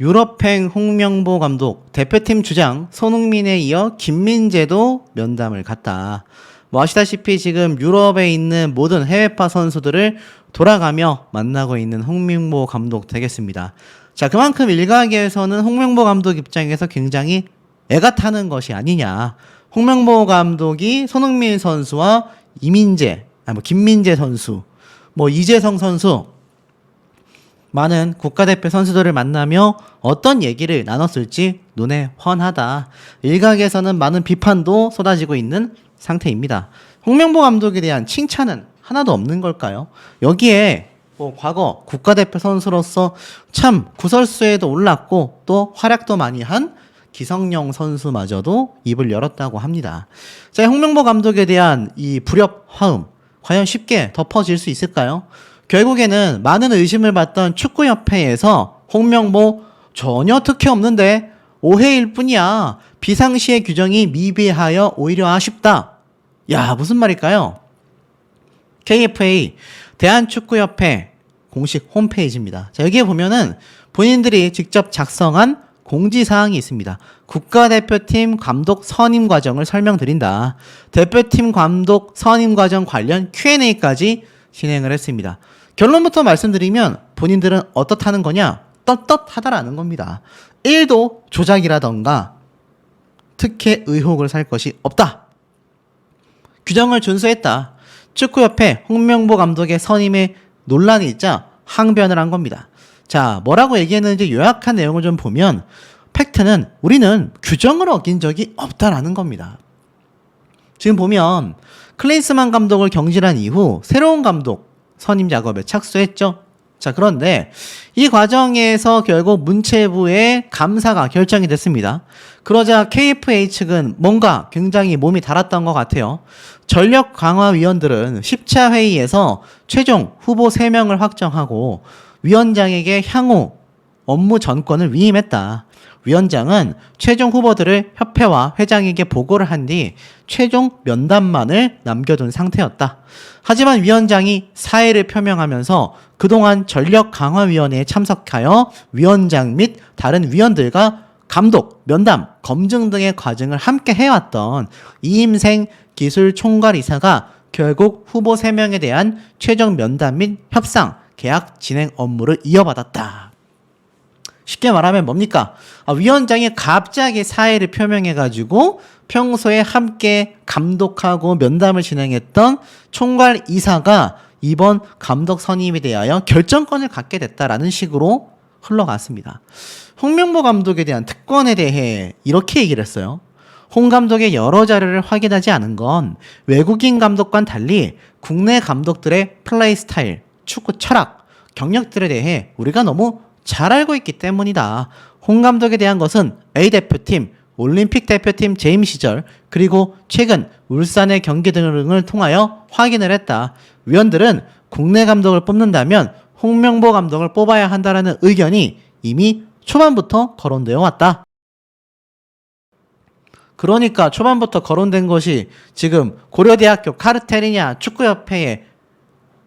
유럽행 홍명보 감독, 대표팀 주장 손흥민에 이어 김민재도 면담을 갔다. 뭐 아시다시피 지금 유럽에 있는 모든 해외파 선수들을 돌아가며 만나고 있는 홍명보 감독 되겠습니다. 자, 그만큼 일각에서는 홍명보 감독 입장에서 굉장히 애가 타는 것이 아니냐. 홍명보 감독이 손흥민 선수와 김민재 선수, 이재성 선수, 많은 국가대표 선수들을 만나며 어떤 얘기를 나눴을지 눈에 훤하다. 일각에서는 많은 비판도 쏟아지고 있는 상태입니다. 홍명보 감독에 대한 칭찬은 하나도 없는 걸까요? 여기에 과거 국가대표 선수로서 참 구설수에도 올랐고 또 활약도 많이 한 기성용 선수마저도 입을 열었다고 합니다. 자, 홍명보 감독에 대한 이 불협화음 과연 쉽게 덮어질 수 있을까요? 결국에는 많은 의심을 받던 축구협회에서 홍명보 전혀 특혜 없는데 오해일 뿐이야. 비상시의 규정이 미비하여 오히려 아쉽다. 야, 무슨 말일까요? KFA 대한축구협회 공식 홈페이지입니다. 자, 여기에 보면은 본인들이 직접 작성한 공지사항이 있습니다. 국가대표팀 감독 선임 과정을 설명드린다. 대표팀 감독 선임 과정 관련 Q&A까지 진행을 했습니다. 결론부터 말씀드리면 본인들은 어떻다는 거냐? 떳떳하다라는 겁니다. 1도 조작이라던가 특혜 의혹을 살 것이 없다. 규정을 준수했다. 축구협회 홍명보 감독의 선임에 논란이 있자 항변을 한 겁니다. 자, 뭐라고 얘기했는지 요약한 내용을 좀 보면 팩트는 우리는 규정을 어긴 적이 없다라는 겁니다. 지금 보면 클린스만 감독을 경질한 이후 새로운 감독 선임 작업에 착수했죠. 자, 그런데 이 과정에서 결국 문체부의 감사가 결정이 됐습니다. 그러자 KFA 측은 뭔가 굉장히 몸이 달았던 것 같아요. 전력 강화 위원들은 10차 회의에서 최종 후보 3명을 확정하고 위원장에게 향후 업무 전권을 위임했다. 위원장은 최종 후보들을 협회와 회장에게 보고를 한 뒤 최종 면담만을 남겨둔 상태였다. 하지만 위원장이 사의를 표명하면서 그동안 전력강화위원회에 참석하여 위원장 및 다른 위원들과 감독, 면담, 검증 등의 과정을 함께 해왔던 이임생 기술총괄이사가 결국 후보 3명에 대한 최종 면담 및 협상, 계약 진행 업무를 이어받았다. 쉽게 말하면 뭡니까? 위원장이 갑자기 사의를 표명해가지고 평소에 함께 감독하고 면담을 진행했던 총괄 이사가 이번 감독 선임에 대하여 결정권을 갖게 됐다라는 식으로 흘러갔습니다. 홍명보 감독에 대한 특권에 대해 이렇게 얘기를 했어요. 홍 감독의 여러 자료를 확인하지 않은 건 외국인 감독과는 달리 국내 감독들의 플레이 스타일, 축구 철학, 경력들에 대해 우리가 너무 잘 알고 있기 때문이다. 홍 감독에 대한 것은 A대표팀, 올림픽 대표팀 재임 시절, 그리고 최근 울산의 경기 등을 통하여 확인을 했다. 위원들은 국내 감독을 뽑는다면 홍명보 감독을 뽑아야 한다는 의견이 이미 초반부터 거론되어 왔다. 그러니까 초반부터 거론된 것이 지금 고려대학교 카르텔이냐 축구협회의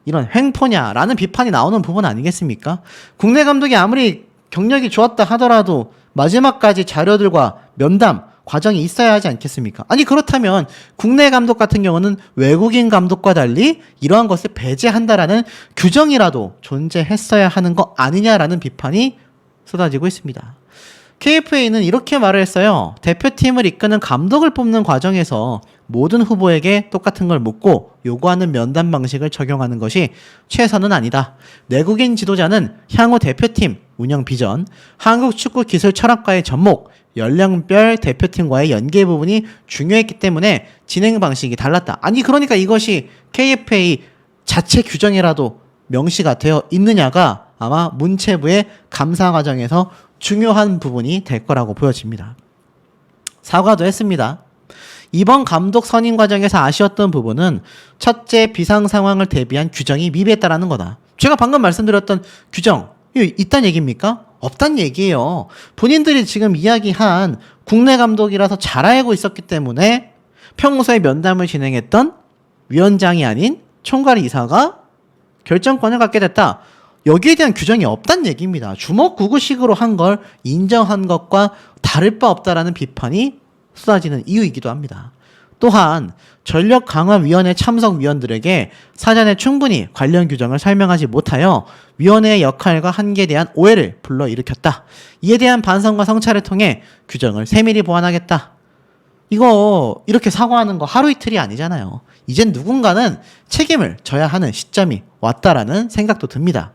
이런 횡포냐라는 비판이 나오는 부분 아니겠습니까? 국내 감독이 아무리 경력이 좋았다 하더라도 마지막까지 자료들과 면담 과정이 있어야 하지 않겠습니까? 아니 그렇다면 국내 감독 같은 경우는 외국인 감독과 달리 이러한 것을 배제한다라는 규정이라도 존재했어야 하는 거 아니냐라는 비판이 쏟아지고 있습니다. KFA는 이렇게 말을 했어요. 대표팀을 이끄는 감독을 뽑는 과정에서 모든 후보에게 똑같은 걸 묻고 요구하는 면담 방식을 적용하는 것이 최선은 아니다. 내국인 지도자는 향후 대표팀 운영 비전, 한국 축구 기술 철학과의 접목, 연령별 대표팀과의 연계 부분이 중요했기 때문에 진행 방식이 달랐다. 아니 그러니까 이것이 KFA 자체 규정이라도 명시가 되어 있느냐가 아마 문체부의 감사 과정에서 중요한 부분이 될 거라고 보여집니다. 사과도 했습니다. 이번 감독 선임 과정에서 아쉬웠던 부분은 첫째 비상 상황을 대비한 규정이 미비했다라는 거다. 제가 방금 말씀드렸던 규정 있단 얘기입니까? 없단 얘기예요. 본인들이 지금 이야기한 국내 감독이라서 잘 알고 있었기 때문에 평소에 면담을 진행했던 위원장이 아닌 총괄 이사가 결정권을 갖게 됐다. 여기에 대한 규정이 없다는 얘기입니다. 주먹구구식으로 한 걸 인정한 것과 다를 바 없다라는 비판이 쏟아지는 이유이기도 합니다. 또한 전력강화위원회 참석위원들에게 사전에 충분히 관련 규정을 설명하지 못하여 위원회의 역할과 한계에 대한 오해를 불러일으켰다. 이에 대한 반성과 성찰을 통해 규정을 세밀히 보완하겠다. 이거 이렇게 사과하는 거 하루 이틀이 아니잖아요. 이젠 누군가는 책임을 져야 하는 시점이 왔다라는 생각도 듭니다.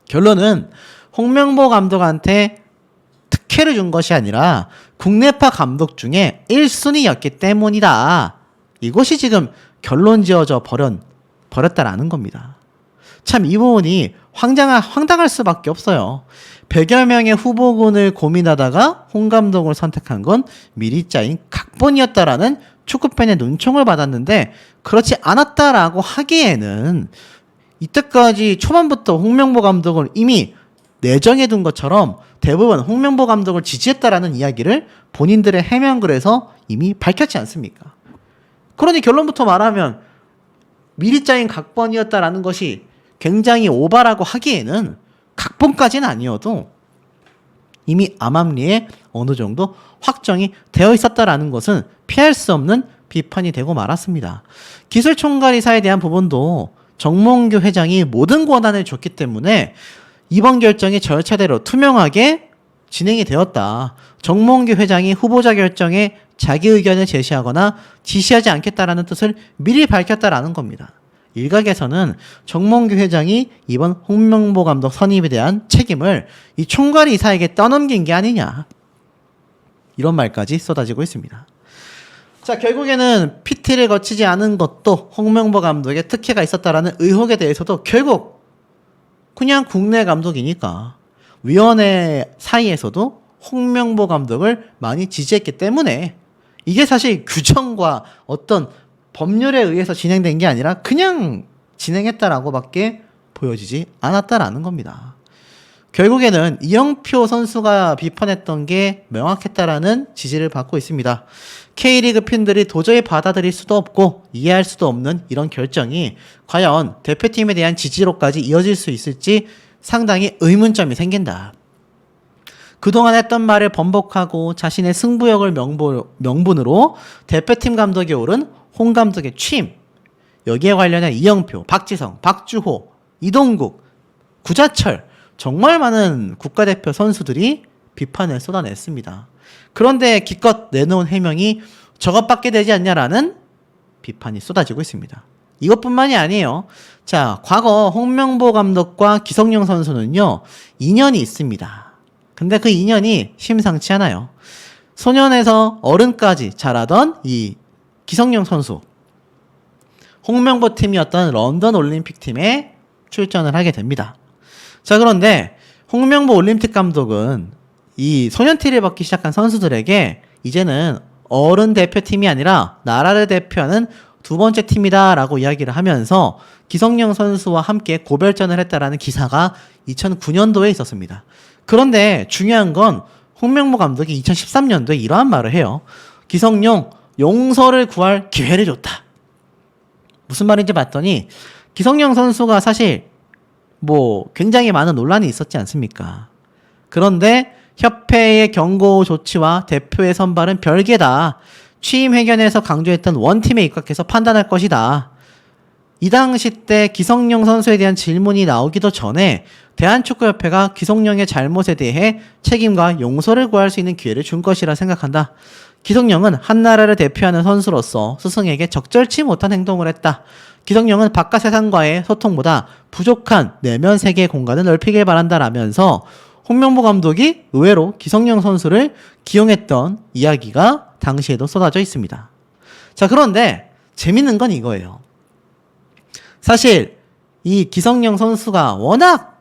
결론은 홍명보 감독한테 특혜를 준 것이 아니라 국내파 감독 중에 1순위였기 때문이다. 이것이 지금 결론 지어져 버렸다라는 겁니다. 참 이 부분이 황당할 수밖에 없어요. 100여 명의 후보군을 고민하다가 홍 감독을 선택한 건 미리 짜인 각본이었다라는 축구팬의 눈총을 받았는데 그렇지 않았다라고 하기에는 이때까지 초반부터 홍명보 감독을 이미 내정해둔 것처럼 대부분 홍명보 감독을 지지했다라는 이야기를 본인들의 해명글에서 이미 밝혔지 않습니까? 그러니 결론부터 말하면 미리 짜인 각본이었다라는 것이 굉장히 오바라고 하기에는 각본까지는 아니어도 이미 암암리에 어느 정도 확정이 되어 있었다라는 것은 피할 수 없는 비판이 되고 말았습니다. 기술총괄이사에 대한 부분도 정몽규 회장이 모든 권한을 줬기 때문에 이번 결정이 절차대로 투명하게 진행이 되었다. 정몽규 회장이 후보자 결정에 자기 의견을 제시하거나 지시하지 않겠다라는 뜻을 미리 밝혔다라는 겁니다. 일각에서는 정몽규 회장이 이번 홍명보 감독 선임에 대한 책임을 이 총괄 이사에게 떠넘긴 게 아니냐, 이런 말까지 쏟아지고 있습니다. 자, 결국에는 PT를 거치지 않은 것도 홍명보 감독의 특혜가 있었다라는 의혹에 대해서도 결국 그냥 국내 감독이니까 위원회 사이에서도 홍명보 감독을 많이 지지했기 때문에 이게 사실 규정과 어떤 법률에 의해서 진행된 게 아니라 그냥 진행했다라고밖에 보여지지 않았다라는 겁니다. 결국에는 이영표 선수가 비판했던 게 명확했다라는 지지를 받고 있습니다. K리그 팬들이 도저히 받아들일 수도 없고 이해할 수도 없는 이런 결정이 과연 대표팀에 대한 지지로까지 이어질 수 있을지 상당히 의문점이 생긴다. 그동안 했던 말을 번복하고 자신의 승부욕을 명분으로 대표팀 감독에 오른 홍 감독의 취임, 여기에 관련해 이영표, 박지성, 박주호, 이동국, 구자철, 정말 많은 국가대표 선수들이 비판을 쏟아냈습니다. 그런데 기껏 내놓은 해명이 저것밖에 되지 않냐라는 비판이 쏟아지고 있습니다. 이것뿐만이 아니에요. 자, 과거 홍명보 감독과 기성용 선수는요, 인연이 있습니다. 근데 그 인연이 심상치 않아요. 소년에서 어른까지 자라던 이 기성용 선수, 홍명보 팀이었던 런던 올림픽 팀에 출전을 하게 됩니다. 자, 그런데 홍명보 올림픽 감독은 이 소년티를 벗기 시작한 선수들에게 이제는 어른 대표팀이 아니라 나라를 대표하는 두 번째 팀이다 라고 이야기를 하면서 기성용 선수와 함께 고별전을 했다라는 기사가 2009년도에 있었습니다. 그런데 중요한 건 홍명보 감독이 2013년도에 이러한 말을 해요. 기성용, 용서를 구할 기회를 줬다. 무슨 말인지 봤더니 기성용 선수가 사실 굉장히 많은 논란이 있었지 않습니까? 그런데 협회의 경고 조치와 대표의 선발은 별개다. 취임 회견에서 강조했던 원팀에 입각해서 판단할 것이다. 이 당시 때 기성용 선수에 대한 질문이 나오기도 전에 대한축구협회가 기성용의 잘못에 대해 책임과 용서를 구할 수 있는 기회를 준 것이라 생각한다. 기성용은 한 나라를 대표하는 선수로서 스승에게 적절치 못한 행동을 했다. 기성용은 바깥 세상과의 소통보다 부족한 내면 세계의 공간을 넓히길 바란다라면서 홍명보 감독이 의외로 기성용 선수를 기용했던 이야기가 당시에도 쏟아져 있습니다. 자, 그런데 재밌는 건 이거예요. 사실 이 기성용 선수가 워낙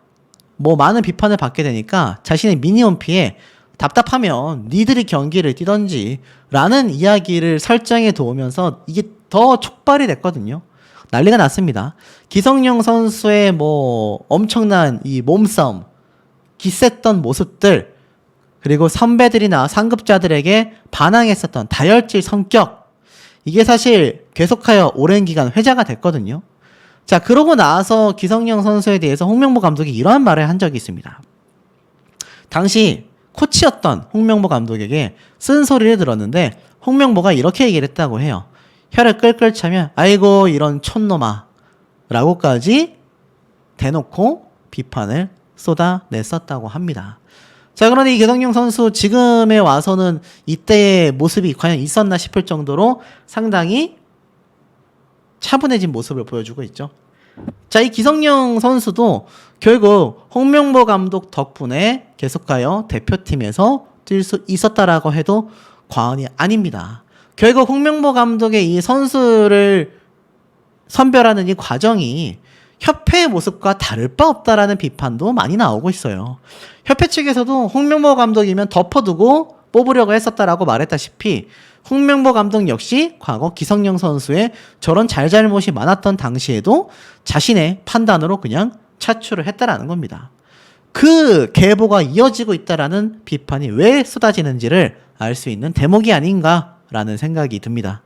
많은 비판을 받게 되니까 자신의 미니홈피에 답답하면 니들이 경기를 뛰던지 라는 이야기를 설정해 두면서 이게 더 촉발이 됐거든요. 난리가 났습니다. 기성용 선수의 엄청난 이 몸싸움, 기셌던 모습들, 그리고 선배들이나 상급자들에게 반항했었던 다혈질 성격, 이게 사실 계속하여 오랜 기간 회자가 됐거든요. 자, 그러고 나서 기성용 선수에 대해서 홍명보 감독이 이러한 말을 한 적이 있습니다. 당시 코치였던 홍명보 감독에게 쓴소리를 들었는데 홍명보가 이렇게 얘기를 했다고 해요. 혀를 끌끌 차며 아이고 이런 촌놈아 라고까지 대놓고 비판을 쏟아냈었다고 합니다. 자, 그런데 이 기성용 선수 지금에 와서는 이때의 모습이 과연 있었나 싶을 정도로 상당히 차분해진 모습을 보여주고 있죠. 자, 이 기성용 선수도 결국 홍명보 감독 덕분에 계속하여 대표팀에서 뛸 수 있었다라고 해도 과언이 아닙니다. 결국 홍명보 감독의 이 선수를 선별하는 이 과정이 협회의 모습과 다를 바 없다라는 비판도 많이 나오고 있어요. 협회 측에서도 홍명보 감독이면 덮어두고 뽑으려고 했었다라고 말했다시피 홍명보 감독 역시 과거 기성용 선수의 저런 잘잘못이 많았던 당시에도 자신의 판단으로 그냥 차출을 했다라는 겁니다. 그 계보가 이어지고 있다라는 비판이 왜 쏟아지는지를 알 수 있는 대목이 아닌가라는 생각이 듭니다.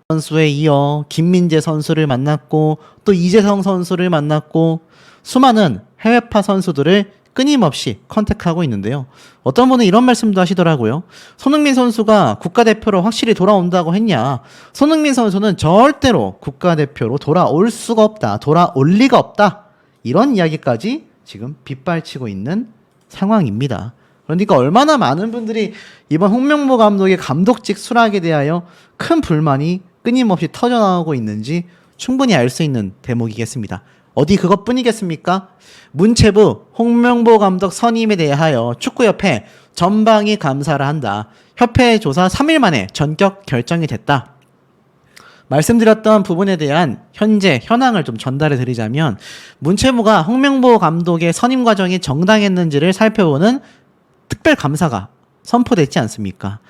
선수에 이어 김민재 선수를 만났고 또 이재성 선수를 만났고 수많은 해외파 선수들을 끊임없이 컨택하고 있는데요. 어떤 분은 이런 말씀도 하시더라고요. 손흥민 선수가 국가대표로 확실히 돌아온다고 했냐. 손흥민 선수는 절대로 국가대표로 돌아올 수가 없다. 돌아올 리가 없다. 이런 이야기까지 지금 빗발치고 있는 상황입니다. 그러니까 얼마나 많은 분들이 이번 홍명보 감독의 감독직 수락에 대하여 큰 불만이 끊임없이 터져나오고 있는지 충분히 알 수 있는 대목이겠습니다. 어디 그것뿐이겠습니까? 문체부 홍명보 감독 선임에 대하여 축구협회 전방위 감사를 한다. 협회 조사 3일 만에 전격 결정이 됐다. 말씀드렸던 부분에 대한 현재 현황을 좀 전달해 드리자면 문체부가 홍명보 감독의 선임 과정이 정당했는지를 살펴보는 특별감사가 선포됐지 않습니까?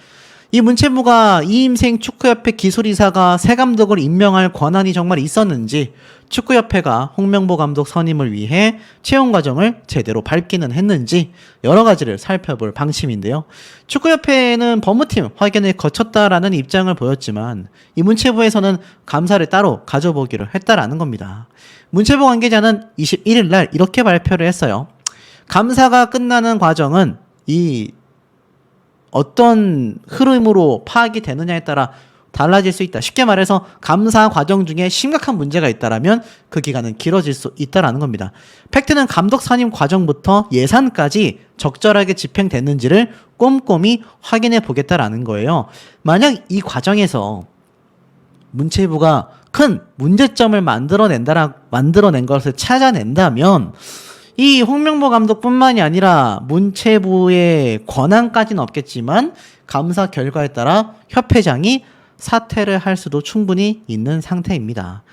이 문체부가 이임생 축구협회 기술이사가 새 감독을 임명할 권한이 정말 있었는지 축구협회가 홍명보 감독 선임을 위해 채용 과정을 제대로 밟기는 했는지 여러 가지를 살펴볼 방침인데요. 축구협회는 법무팀 확인을 거쳤다라는 입장을 보였지만 이 문체부에서는 감사를 따로 가져보기로 했다라는 겁니다. 문체부 관계자는 21일 날 이렇게 발표를 했어요. 감사가 끝나는 과정은 이 어떤 흐름으로 파악이 되느냐에 따라 달라질 수 있다. 쉽게 말해서 감사 과정 중에 심각한 문제가 있다라면 그 기간은 길어질 수 있다라는 겁니다. 팩트는 감독 선임 과정부터 예산까지 적절하게 집행됐는지를 꼼꼼히 확인해 보겠다라는 거예요. 만약 이 과정에서 문체부가 큰 문제점을 만들어낸 것을 찾아낸다면 이 홍명보 감독뿐만이 아니라 문체부의 권한까지는 없겠지만 감사 결과에 따라 협회장이 사퇴를 할 수도 충분히 있는 상태입니다.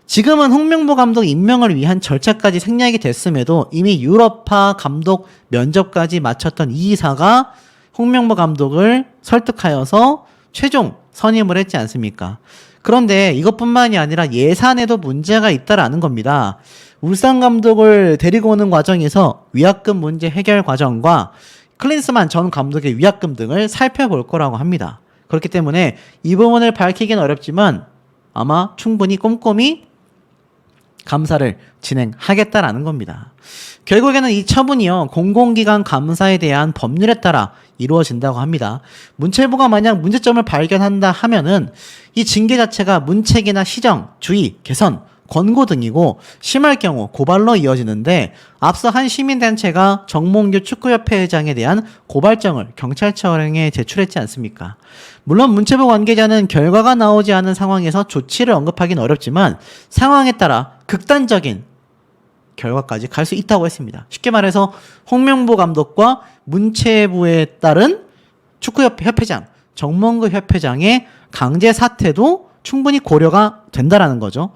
지금은 홍명보 감독 임명을 위한 절차까지 생략이 됐음에도 이미 유럽파 감독 면접까지 마쳤던 이 이사가 홍명보 감독을 설득하여서 최종 선임을 했지 않습니까? 그런데 이것뿐만이 아니라 예산에도 문제가 있다라는 겁니다. 울산 감독을 데리고 오는 과정에서 위약금 문제 해결 과정과 클린스만 전 감독의 위약금 등을 살펴볼 거라고 합니다. 그렇기 때문에 이 부분을 밝히기는 어렵지만 아마 충분히 꼼꼼히 감사를 진행하겠다라는 겁니다. 결국에는 이 처분이요, 공공기관 감사에 대한 법률에 따라 이루어진다고 합니다. 문체부가 만약 문제점을 발견한다 하면은 이 징계 자체가 문책이나 시정, 주의, 개선, 권고 등이고 심할 경우 고발로 이어지는데 앞서 한 시민단체가 정몽규 축구협회 회장에 대한 고발장을 경찰청에 제출했지 않습니까? 물론 문체부 관계자는 결과가 나오지 않은 상황에서 조치를 언급하기는 어렵지만 상황에 따라 극단적인 결과까지 갈 수 있다고 했습니다. 쉽게 말해서 홍명보 감독과 문체부에 따른 축구협회 협회장, 정몽규 협회장의 강제 사퇴도 충분히 고려가 된다라는 거죠.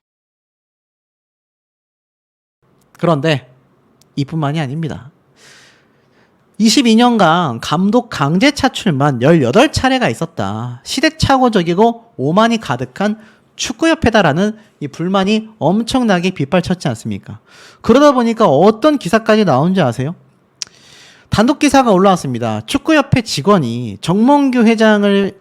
그런데 이뿐만이 아닙니다. 22년간 감독 강제 차출만 18차례가 있었다. 시대착오적이고 오만이 가득한 축구협회다라는 이 불만이 엄청나게 빗발쳤지 않습니까? 그러다 보니까 어떤 기사까지 나온지 아세요? 단독 기사가 올라왔습니다. 축구협회 직원이 정몽규 회장을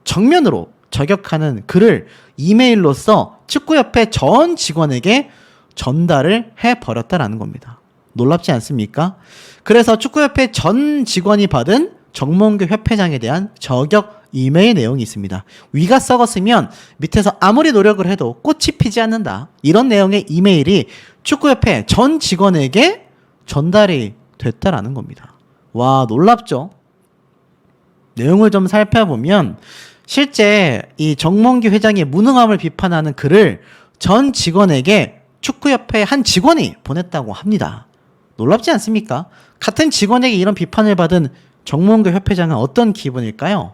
정면으로 저격하는 글을 이메일로 써 축구협회 전 직원에게 전달을 해버렸다라는 겁니다. 놀랍지 않습니까? 그래서 축구협회 전 직원이 받은 정몽규 협회장에 대한 저격 이메일 내용이 있습니다. 위가 썩었으면 밑에서 아무리 노력을 해도 꽃이 피지 않는다. 이런 내용의 이메일이 축구협회 전 직원에게 전달이 됐다라는 겁니다. 와, 놀랍죠? 내용을 좀 살펴보면 실제 이 정몽규 회장의 무능함을 비판하는 글을 전 직원에게 축구협회 한 직원이 보냈다고 합니다. 놀랍지 않습니까? 같은 직원에게 이런 비판을 받은 정몽규 협회장은 어떤 기분일까요?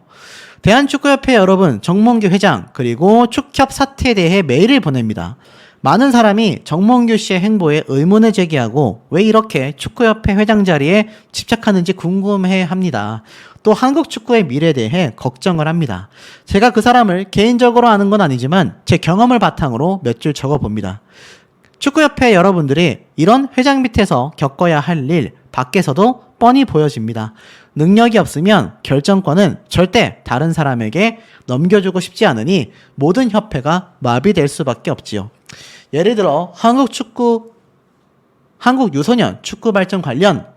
대한축구협회 여러분, 정몽규 회장 그리고 축협 사태에 대해 메일을 보냅니다. 많은 사람이 정몽규 씨의 행보에 의문을 제기하고 왜 이렇게 축구협회 회장 자리에 집착하는지 궁금해합니다. 또 한국 축구의 미래에 대해 걱정을 합니다. 제가 그 사람을 개인적으로 아는 건 아니지만 제 경험을 바탕으로 몇 줄 적어봅니다. 축구협회 여러분들이 이런 회장 밑에서 겪어야 할 일 밖에서도 뻔히 보여집니다. 능력이 없으면 결정권은 절대 다른 사람에게 넘겨주고 싶지 않으니 모든 협회가 마비될 수밖에 없지요. 예를 들어 한국 유소년 축구 발전 관련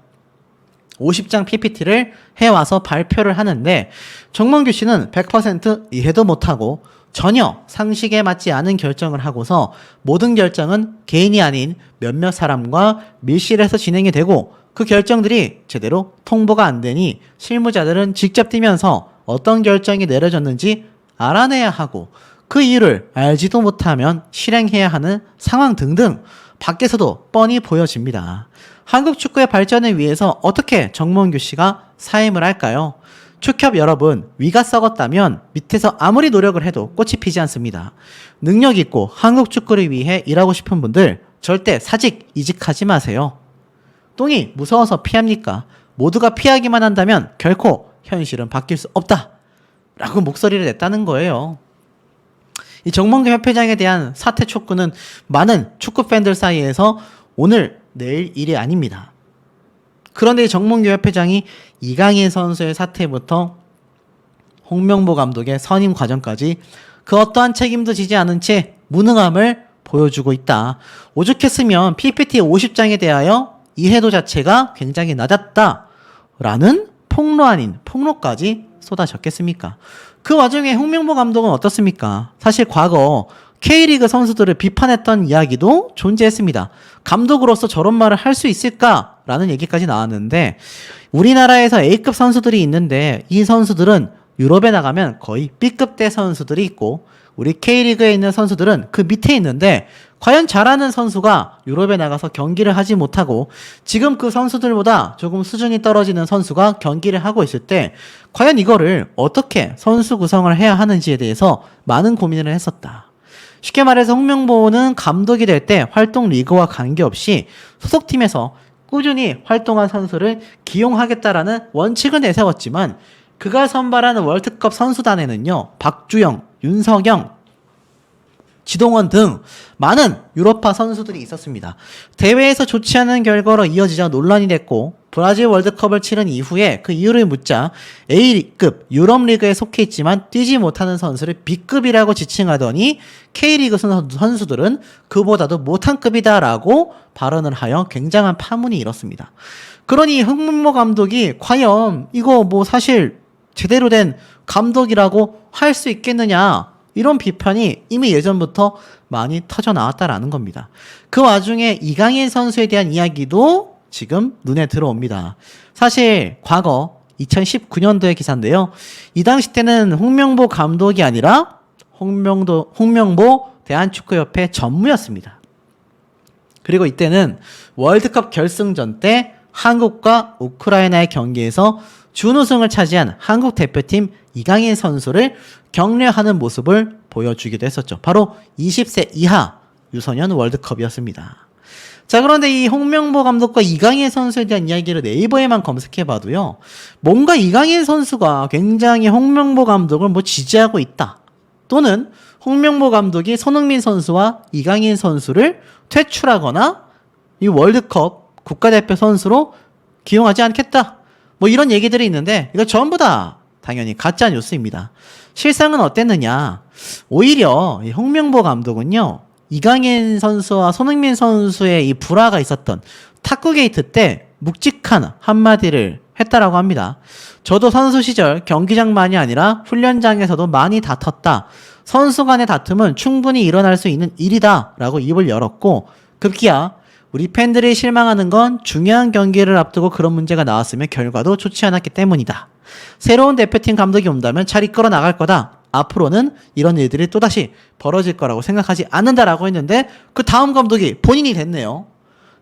50장 PPT를 해와서 발표를 하는데 정몽규 씨는 100% 이해도 못하고 전혀 상식에 맞지 않은 결정을 하고서 모든 결정은 개인이 아닌 몇몇 사람과 밀실해서 진행이 되고 그 결정들이 제대로 통보가 안 되니 실무자들은 직접 뛰면서 어떤 결정이 내려졌는지 알아내야 하고 그 이유를 알지도 못하면 실행해야 하는 상황 등등 밖에서도 뻔히 보여집니다. 한국 축구의 발전을 위해서 어떻게 정몽규 씨가 사임을 할까요? 축협 여러분, 위가 썩었다면 밑에서 아무리 노력을 해도 꽃이 피지 않습니다. 능력 있고 한국 축구를 위해 일하고 싶은 분들 절대 사직 이직하지 마세요. 똥이 무서워서 피합니까? 모두가 피하기만 한다면 결코 현실은 바뀔 수 없다. 라고 목소리를 냈다는 거예요. 이 정몽규 협회장에 대한 사퇴 촉구는 많은 축구 팬들 사이에서 오늘 내일 일이 아닙니다. 그런데 이 정몽규 협회장이 이강인 선수의 사퇴부터 홍명보 감독의 선임 과정까지 그 어떠한 책임도 지지 않은 채 무능함을 보여주고 있다. 오죽했으면 PPT 50장에 대하여 이해도 자체가 굉장히 낮았다라는 폭로 아닌 폭로까지 쏟아졌겠습니까? 그 와중에 홍명보 감독은 어떻습니까? 사실 과거 K리그 선수들을 비판했던 이야기도 존재했습니다. 감독으로서 저런 말을 할 수 있을까라는 얘기까지 나왔는데 우리나라에서 A급 선수들이 있는데 이 선수들은 유럽에 나가면 거의 B급대 선수들이 있고 우리 K리그에 있는 선수들은 그 밑에 있는데 과연 잘하는 선수가 유럽에 나가서 경기를 하지 못하고 지금 그 선수들보다 조금 수준이 떨어지는 선수가 경기를 하고 있을 때 과연 이거를 어떻게 선수 구성을 해야 하는지에 대해서 많은 고민을 했었다. 쉽게 말해서 홍명보는 감독이 될 때 활동 리그와 관계없이 소속팀에서 꾸준히 활동한 선수를 기용하겠다라는 원칙을 내세웠지만 그가 선발하는 월드컵 선수단에는요, 박주영, 윤석영, 지동원 등 많은 유럽파 선수들이 있었습니다. 대회에서 좋지 않은 결과로 이어지자 논란이 됐고 브라질 월드컵을 치른 이후에 그 이유를 묻자 A급 유럽리그에 속해 있지만 뛰지 못하는 선수를 B급이라고 지칭하더니 K리그 선수들은 그보다도 못한 급이다라고 발언을 하여 굉장한 파문이 일었습니다. 그러니 홍명보 감독이 과연 이거 뭐 사실 제대로 된 감독이라고 할 수 있겠느냐, 이런 비판이 이미 예전부터 많이 터져 나왔다라는 겁니다. 그 와중에 이강인 선수에 대한 이야기도 지금 눈에 들어옵니다. 사실 과거 2019년도의 기사인데요. 이 당시 때는 홍명보 감독이 아니라 홍명보 대한축구협회 전무였습니다. 그리고 이때는 월드컵 결승전 때 한국과 우크라이나의 경기에서 준우승을 차지한 한국 대표팀 이강인 선수를 격려하는 모습을 보여주기도 했었죠. 바로 20세 이하 유소년 월드컵이었습니다. 자, 그런데 이 홍명보 감독과 이강인 선수에 대한 이야기를 네이버에만 검색해봐도요, 뭔가 이강인 선수가 굉장히 홍명보 감독을 지지하고 있다, 또는 홍명보 감독이 손흥민 선수와 이강인 선수를 퇴출하거나 이 월드컵 국가대표 선수로 기용하지 않겠다, 이런 얘기들이 있는데 이거 전부 다 당연히 가짜 뉴스입니다. 실상은 어땠느냐? 오히려 이 홍명보 감독은요, 이강인 선수와 손흥민 선수의 이 불화가 있었던 탁구 게이트 때 묵직한 한마디를 했다라고 합니다. 저도 선수 시절 경기장만이 아니라 훈련장에서도 많이 다퉜다. 선수 간의 다툼은 충분히 일어날 수 있는 일이다 라고 입을 열었고, 급기야 우리 팬들이 실망하는 건 중요한 경기를 앞두고 그런 문제가 나왔으면 결과도 좋지 않았기 때문이다. 새로운 대표팀 감독이 온다면 잘 이끌어 나갈 거다. 앞으로는 이런 일들이 또다시 벌어질 거라고 생각하지 않는다라고 했는데, 그 다음 감독이 본인이 됐네요.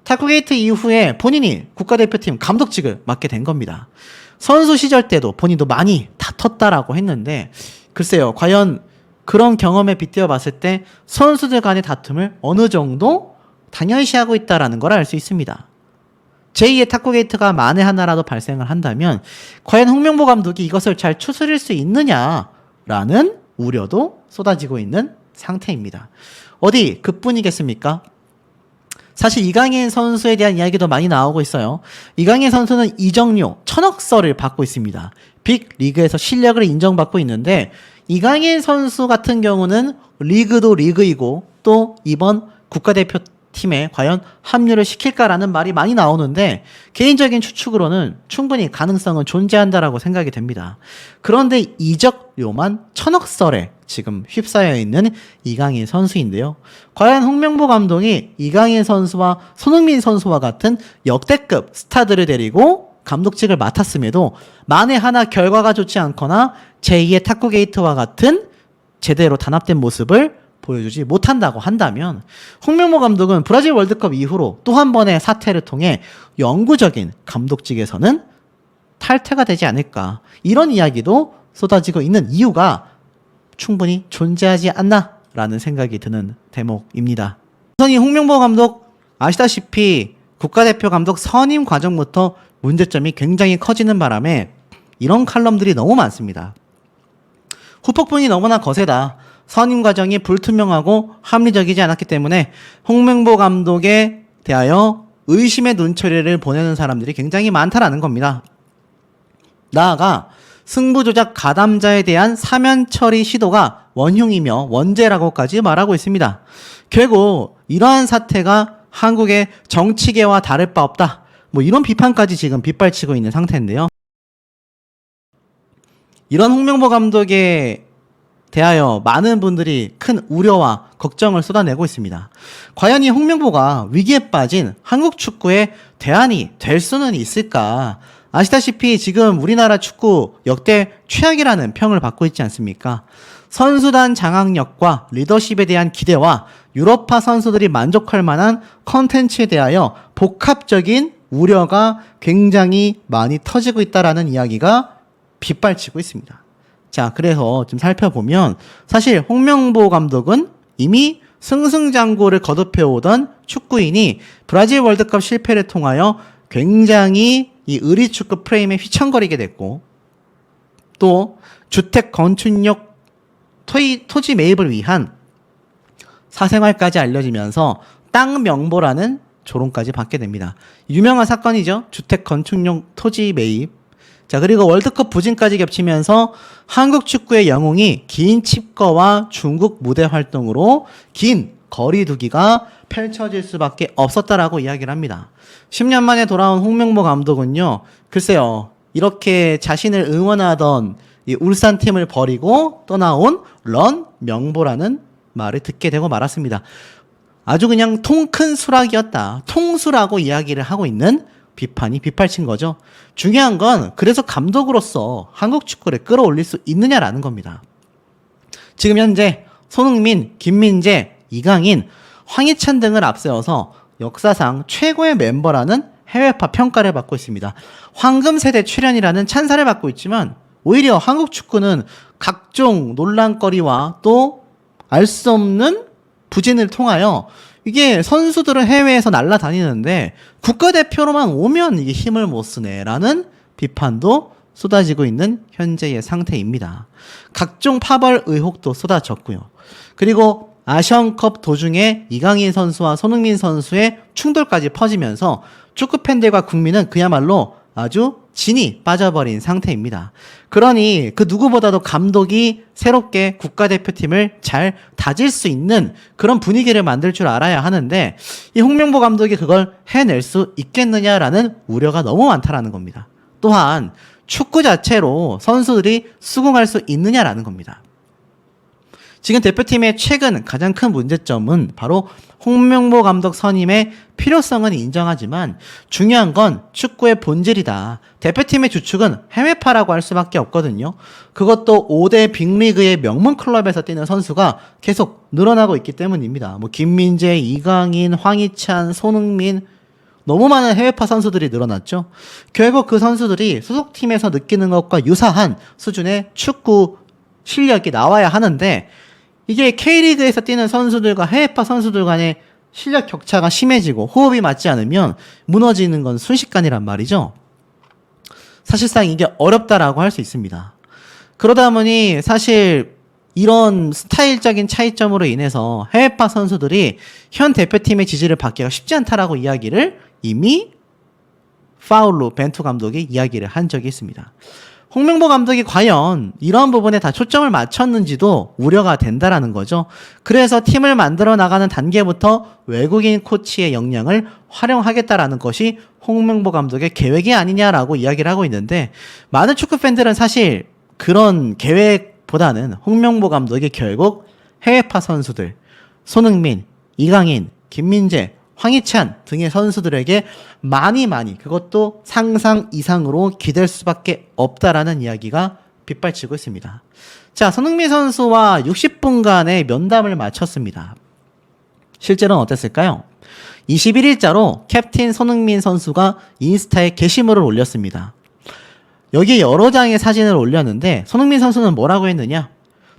탁구게이트 이후에 본인이 국가대표팀 감독직을 맡게 된 겁니다. 선수 시절 때도 본인도 많이 다퉜다라고 했는데, 글쎄요, 과연 그런 경험에 빗대어 봤을 때 선수들 간의 다툼을 어느 정도 당연시하고 있다라는 걸 알 수 있습니다. 제2의 탁구게이트가 만에 하나라도 발생을 한다면 과연 홍명보 감독이 이것을 잘 추스릴 수 있느냐라는 우려도 쏟아지고 있는 상태입니다. 어디 그뿐이겠습니까? 사실 이강인 선수에 대한 이야기도 많이 나오고 있어요. 이강인 선수는 이적료 1,000억서를 받고 있습니다. 빅리그에서 실력을 인정받고 있는데, 이강인 선수 같은 경우는 리그도 리그이고 또 이번 국가대표팀에 과연 합류를 시킬까라는 말이 많이 나오는데, 개인적인 추측으로는 충분히 가능성은 존재한다라고 생각이 됩니다. 그런데 이적료만 1,000억설에 지금 휩싸여 있는 이강인 선수인데요. 과연 홍명보 감독이 이강인 선수와 손흥민 선수와 같은 역대급 스타들을 데리고 감독직을 맡았음에도 만에 하나 결과가 좋지 않거나 제2의 탁구게이트와 같은 제대로 단합된 모습을 보여주지 못한다고 한다면, 홍명보 감독은 브라질 월드컵 이후로 또 한 번의 사태를 통해 영구적인 감독직에서는 탈퇴가 되지 않을까, 이런 이야기도 쏟아지고 있는 이유가 충분히 존재하지 않나라는 생각이 드는 대목입니다. 우선 이 홍명보 감독 아시다시피 국가대표 감독 선임 과정부터 문제점이 굉장히 커지는 바람에 이런 칼럼들이 너무 많습니다. 후폭풍이 너무나 거세다. 선임 과정이 불투명하고 합리적이지 않았기 때문에 홍명보 감독에 대하여 의심의 눈초리를 보내는 사람들이 굉장히 많다라는 겁니다. 나아가 승부조작 가담자에 대한 사면 처리 시도가 원흉이며 원죄라고까지 말하고 있습니다. 결국 이러한 사태가 한국의 정치계와 다를 바 없다, 뭐 이런 비판까지 지금 빗발치고 있는 상태인데요. 이런 홍명보 감독에 대하여 많은 분들이 큰 우려와 걱정을 쏟아내고 있습니다. 과연 이 홍명보가 위기에 빠진 한국 축구의 대안이 될 수는 있을까? 아시다시피 지금 우리나라 축구 역대 최악이라는 평을 받고 있지 않습니까? 선수단 장악력과 리더십에 대한 기대와 유럽파 선수들이 만족할 만한 컨텐츠에 대하여 복합적인 우려가 굉장히 많이 터지고 있다라는 이야기가 빗발치고 있습니다. 자, 그래서 좀 살펴보면 사실 홍명보 감독은 이미 승승장구를 거듭해오던 축구인이 브라질 월드컵 실패를 통하여 굉장히 이 의리축구 프레임에 휘청거리게 됐고, 또 주택 건축력 토지 매입을 위한 사생활까지 알려지면서 땅 명보라는 조롱까지 받게 됩니다. 유명한 사건이죠. 주택 건축용 토지 매입. 자, 그리고 월드컵 부진까지 겹치면서 한국 축구의 영웅이 긴 칩거와 중국 무대 활동으로 긴 거리두기가 펼쳐질 수밖에 없었다라고 이야기를 합니다. 10년 만에 돌아온 홍명보 감독은요, 글쎄요, 이렇게 자신을 응원하던 이 울산팀을 버리고 떠나온 런 명보라는 말을 듣게 되고 말았습니다. 아주 그냥 통 큰 수락이었다, 통수라고 이야기를 하고 있는 비판이 빗발친 거죠. 중요한 건 그래서 감독으로서 한국 축구를 끌어올릴 수 있느냐라는 겁니다. 지금 현재 손흥민, 김민재, 이강인, 황희찬 등을 앞세워서 역사상 최고의 멤버라는 해외파 평가를 받고 있습니다. 황금세대 출연이라는 찬사를 받고 있지만, 오히려 한국 축구는 각종 논란거리와 또 알 수 없는 부진을 통하여 이게 선수들은 해외에서 날아다니는데 국가대표로만 오면 이게 힘을 못 쓰네라는 비판도 쏟아지고 있는 현재의 상태입니다. 각종 파벌 의혹도 쏟아졌고요. 그리고 아시안컵 도중에 이강인 선수와 손흥민 선수의 충돌까지 퍼지면서 축구 팬들과 국민은 그야말로 아주 진이 빠져버린 상태입니다. 그러니 그 누구보다도 감독이 새롭게 국가대표팀을 잘 다질 수 있는 그런 분위기를 만들 줄 알아야 하는데 이 홍명보 감독이 그걸 해낼 수 있겠느냐라는 우려가 너무 많다라는 겁니다. 또한 축구 자체로 선수들이 수긍할 수 있느냐라는 겁니다. 지금 대표팀의 최근 가장 큰 문제점은 바로 홍명보 감독 선임의 필요성은 인정하지만 중요한 건 축구의 본질이다. 대표팀의 주축은 해외파라고 할 수밖에 없거든요. 그것도 5대 빅리그의 명문 클럽에서 뛰는 선수가 계속 늘어나고 있기 때문입니다. 뭐 김민재, 이강인, 황희찬, 손흥민 너무 많은 해외파 선수들이 늘어났죠. 결국 그 선수들이 소속팀에서 느끼는 것과 유사한 수준의 축구 실력이 나와야 하는데 이게 K리그에서 뛰는 선수들과 해외파 선수들 간의 실력 격차가 심해지고 호흡이 맞지 않으면 무너지는 건 순식간이란 말이죠. 사실상 이게 어렵다라고 할 수 있습니다. 그러다 보니 사실 이런 스타일적인 차이점으로 인해서 해외파 선수들이 현 대표팀의 지지를 받기가 쉽지 않다라고 이야기를 이미 파울루 벤투 감독이 이야기를 한 적이 있습니다. 홍명보 감독이 과연 이런 부분에 다 초점을 맞췄는지도 우려가 된다라는 거죠. 그래서 팀을 만들어 나가는 단계부터 외국인 코치의 역량을 활용하겠다라는 것이 홍명보 감독의 계획이 아니냐라고 이야기를 하고 있는데 많은 축구 팬들은 사실 그런 계획보다는 홍명보 감독이 결국 해외파 선수들 손흥민, 이강인, 김민재, 황희찬 등의 선수들에게 많이 그것도 상상 이상으로 기댈 수밖에 없다라는 이야기가 빗발치고 있습니다. 자, 손흥민 선수와 60분간의 면담을 마쳤습니다. 실제로는 어땠을까요? 21일자로 캡틴 손흥민 선수가 인스타에 게시물을 올렸습니다. 여기에 여러 장의 사진을 올렸는데 손흥민 선수는 뭐라고 했느냐?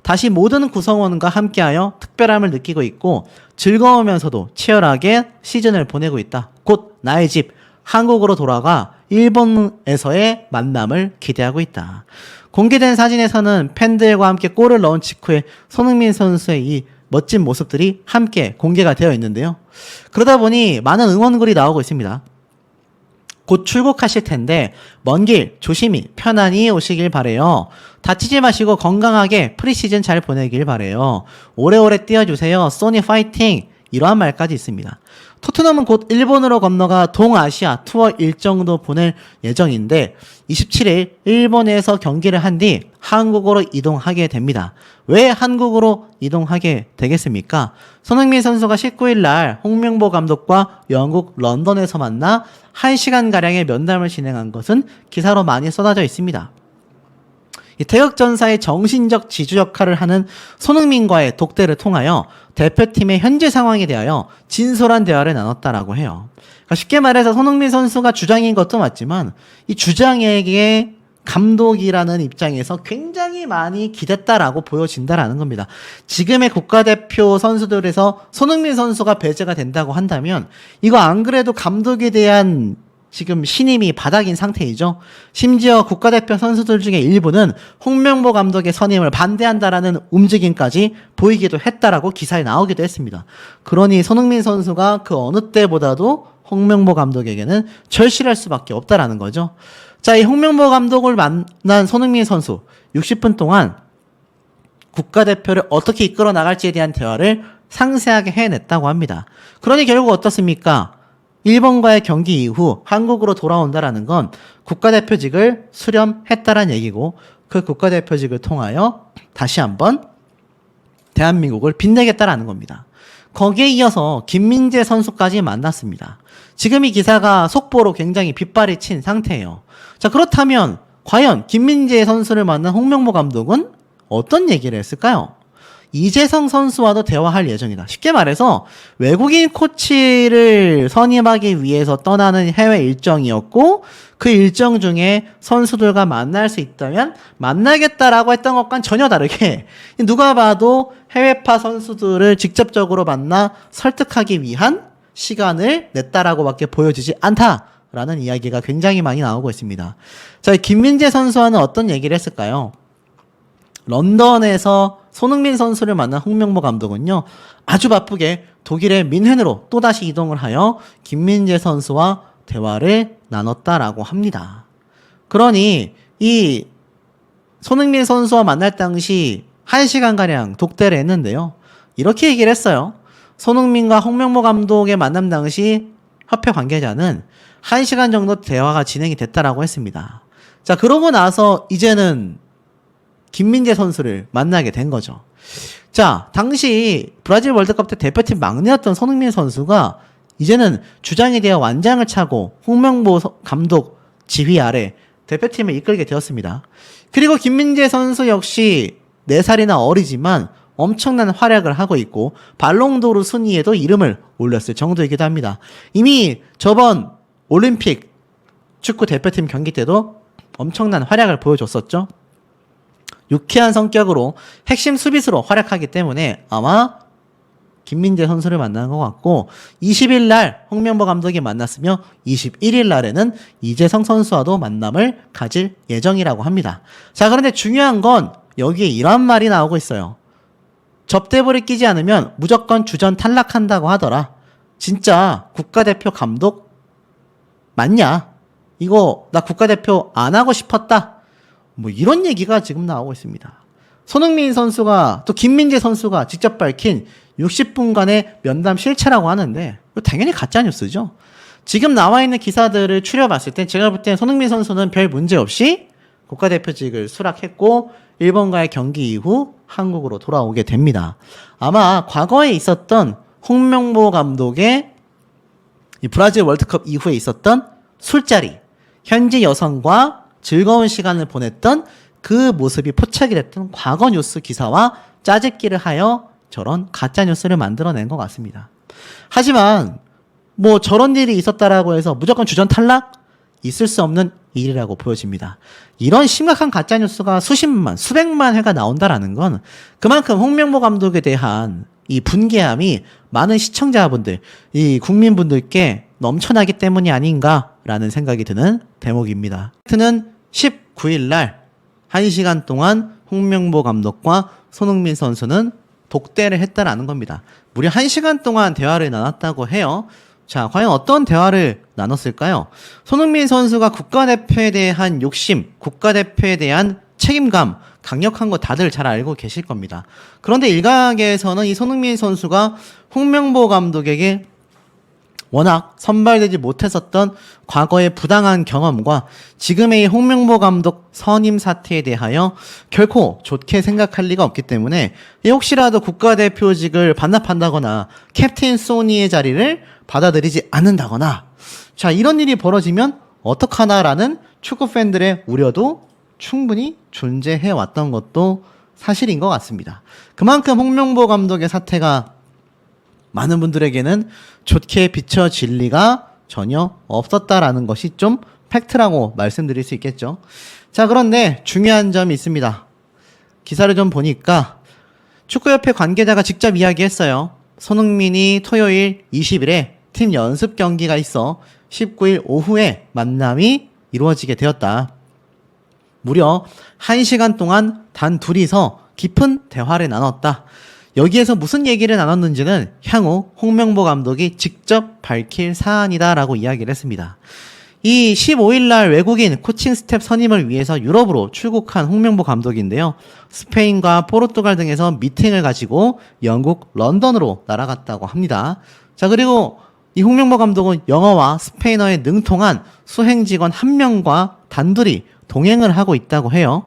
다시 모든 구성원과 함께하여 특별함을 느끼고 있고 즐거우면서도 치열하게 시즌을 보내고 있다. 곧 나의 집 한국으로 돌아가 일본에서의 만남을 기대하고 있다. 공개된 사진에서는 팬들과 함께 골을 넣은 직후에 손흥민 선수의 이 멋진 모습들이 함께 공개가 되어 있는데요. 그러다 보니 많은 응원글이 나오고 있습니다. 곧 출국하실 텐데 먼 길 조심히 편안히 오시길 바래요. 다치지 마시고 건강하게 프리시즌 잘 보내길 바래요. 오래오래 뛰어주세요. 소니 파이팅! 이러한 말까지 있습니다. 토트넘은 곧 일본으로 건너가 동아시아 투어 일정도 보낼 예정인데 27일 일본에서 경기를 한 뒤 한국으로 이동하게 됩니다. 왜 한국으로 이동하게 되겠습니까? 손흥민 선수가 19일 날 홍명보 감독과 영국 런던에서 만나 1시간가량의 면담을 진행한 것은 기사로 많이 쏟아져 있습니다. 이 태극전사의 정신적 지주 역할을 하는 손흥민과의 독대를 통하여 대표팀의 현재 상황에 대하여 진솔한 대화를 나눴다라고 해요. 그러니까 쉽게 말해서 손흥민 선수가 주장인 것도 맞지만 이 주장에게 감독이라는 입장에서 굉장히 많이 기댔다라고 보여진다라는 겁니다. 지금의 국가대표 선수들에서 손흥민 선수가 배제가 된다고 한다면 이거 안 그래도 감독에 대한 지금 신임이 바닥인 상태이죠. 심지어 국가대표 선수들 중에 일부는 홍명보 감독의 선임을 반대한다라는 움직임까지 보이기도 했다라고 기사에 나오기도 했습니다. 그러니 손흥민 선수가 그 어느 때보다도 홍명보 감독에게는 절실할 수밖에 없다라는 거죠. 자, 이 홍명보 감독을 만난 손흥민 선수 60분 동안 국가대표를 어떻게 이끌어 나갈지에 대한 대화를 상세하게 해냈다고 합니다. 그러니 결국 어떻습니까? 일본과의 경기 이후 한국으로 돌아온다라는 건 국가대표직을 수렴했다라는 얘기고 그 국가대표직을 통하여 다시 한번 대한민국을 빛내겠다라는 겁니다. 거기에 이어서 김민재 선수까지 만났습니다. 지금 이 기사가 속보로 굉장히 빗발이 친 상태예요. 자, 그렇다면 과연 김민재 선수를 만난 홍명보 감독은 어떤 얘기를 했을까요? 이재성 선수와도 대화할 예정이다. 쉽게 말해서 외국인 코치를 선임하기 위해서 떠나는 해외 일정이었고 그 일정 중에 선수들과 만날 수 있다면 만나겠다라고 했던 것과는 전혀 다르게 누가 봐도 해외파 선수들을 직접적으로 만나 설득하기 위한 시간을 냈다라고밖에 보여지지 않다라는 이야기가 굉장히 많이 나오고 있습니다. 자, 김민재 선수와는 어떤 얘기를 했을까요? 런던에서 손흥민 선수를 만난 홍명보 감독은요, 아주 바쁘게 독일의 민헨으로 또다시 이동을 하여 김민재 선수와 대화를 나눴다라고 합니다. 그러니 이 손흥민 선수와 만날 당시 1시간가량 독대를 했는데요. 이렇게 얘기를 했어요. 손흥민과 홍명보 감독의 만남 당시 협회 관계자는 1시간 정도 대화가 진행이 됐다라고 했습니다. 자, 그러고 나서 이제는 김민재 선수를 만나게 된 거죠. 자, 당시 브라질 월드컵 때 대표팀 막내였던 손흥민 선수가 이제는 주장이 되어 완장을 차고 홍명보 감독 지휘 아래 대표팀을 이끌게 되었습니다. 그리고 김민재 선수 역시 4살이나 어리지만 엄청난 활약을 하고 있고 발롱도르 순위에도 이름을 올렸을 정도이기도 합니다. 이미 저번 올림픽 축구 대표팀 경기 때도 엄청난 활약을 보여줬었죠. 유쾌한 성격으로 핵심 수비수로 활약하기 때문에 아마 김민재 선수를 만난 것 같고 20일 날 홍명보 감독이 만났으며 21일 날에는 이재성 선수와도 만남을 가질 예정이라고 합니다. 자, 그런데 중요한 건 여기에 이런 말이 나오고 있어요. 접대볼을 끼지 않으면 무조건 주전 탈락한다고 하더라. 진짜 국가대표 감독 맞냐? 이거 나 국가대표 안 하고 싶었다. 뭐 이런 얘기가 지금 나오고 있습니다. 손흥민 선수가 또 김민재 선수가 직접 밝힌 60분간의 면담 실체라고 하는데 당연히 가짜뉴스죠. 지금 나와 있는 기사들을 추려봤을 때 제가 볼 때 손흥민 선수는 별 문제 없이 국가대표직을 수락했고 일본과의 경기 이후 한국으로 돌아오게 됩니다. 아마 과거에 있었던 홍명보 감독의 이 브라질 월드컵 이후에 있었던 술자리, 현지 여성과 즐거운 시간을 보냈던 그 모습이 포착이 됐던 과거 뉴스 기사와 짜집기를 하여 저런 가짜 뉴스를 만들어낸 것 같습니다. 하지만 뭐 저런 일이 있었다라고 해서 무조건 주전 탈락? 있을 수 없는 일이라고 보여집니다. 이런 심각한 가짜 뉴스가 수십만, 수백만 회가 나온다라는 건 그만큼 홍명보 감독에 대한 이 분개함이 많은 시청자분들, 이 국민분들께 넘쳐나기 때문이 아닌가라는 생각이 드는 대목입니다. 는 19일 날 1시간 동안 홍명보 감독과 손흥민 선수는 독대를 했다라는 겁니다. 무려 1시간 동안 대화를 나눴다고 해요. 자, 과연 어떤 대화를 나눴을까요? 손흥민 선수가 국가대표에 대한 욕심, 국가대표에 대한 책임감, 강력한 거 다들 잘 알고 계실 겁니다. 그런데 일각에서는 이 손흥민 선수가 홍명보 감독에게 워낙 선발되지 못했었던 과거의 부당한 경험과 지금의 홍명보 감독 선임 사태에 대하여 결코 좋게 생각할 리가 없기 때문에 혹시라도 국가대표직을 반납한다거나 캡틴 소니의 자리를 받아들이지 않는다거나 자, 이런 일이 벌어지면 어떡하나라는 축구 팬들의 우려도 충분히 존재해 왔던 것도 사실인 것 같습니다. 그만큼 홍명보 감독의 사태가 많은 분들에게는 좋게 비춰질 리가 전혀 없었다라는 것이 좀 팩트라고 말씀드릴 수 있겠죠. 자, 그런데 중요한 점이 있습니다. 기사를 좀 보니까 축구협회 관계자가 직접 이야기했어요. 손흥민이 토요일 20일에 팀 연습 경기가 있어 19일 오후에 만남이 이루어지게 되었다. 무려 1시간 동안 단 둘이서 깊은 대화를 나눴다. 여기에서 무슨 얘기를 나눴는지는 향후 홍명보 감독이 직접 밝힐 사안이다라고 이야기를 했습니다. 이 15일 날 외국인 코칭 스텝 선임을 위해서 유럽으로 출국한 홍명보 감독인데요. 스페인과 포르투갈 등에서 미팅을 가지고 영국 런던으로 날아갔다고 합니다. 자, 그리고 이 홍명보 감독은 영어와 스페인어에 능통한 수행 직원 1명과 단둘이 동행을 하고 있다고 해요.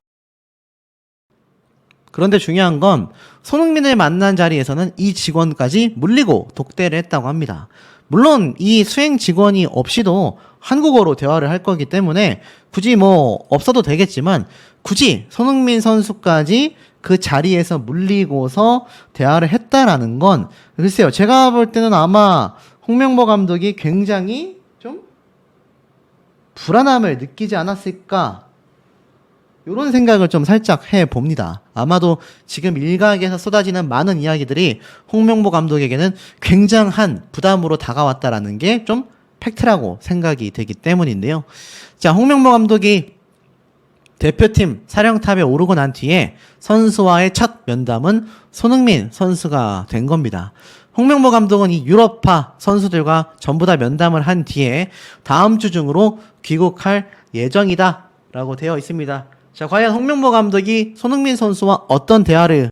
그런데 중요한 건 손흥민을 만난 자리에서는 이 직원까지 물리고 독대를 했다고 합니다. 물론 이 수행 직원이 없이도 한국어로 대화를 할 거기 때문에 굳이 뭐 없어도 되겠지만 굳이 손흥민 선수까지 그 자리에서 물리고서 대화를 했다라는 건 글쎄요. 제가 볼 때는 아마 홍명보 감독이 굉장히 좀 불안함을 느끼지 않았을까 이런 생각을 좀 살짝 해봅니다. 아마도 지금 일각에서 쏟아지는 많은 이야기들이 홍명보 감독에게는 굉장한 부담으로 다가왔다라는 게 좀 팩트라고 생각이 되기 때문인데요. 자, 홍명보 감독이 대표팀 사령탑에 오르고 난 뒤에 선수와의 첫 면담은 손흥민 선수가 된 겁니다. 홍명보 감독은 이 유럽파 선수들과 전부 다 면담을 한 뒤에 다음 주 중으로 귀국할 예정이다 라고 되어 있습니다. 자, 과연 홍명보 감독이 손흥민 선수와 어떤 대화를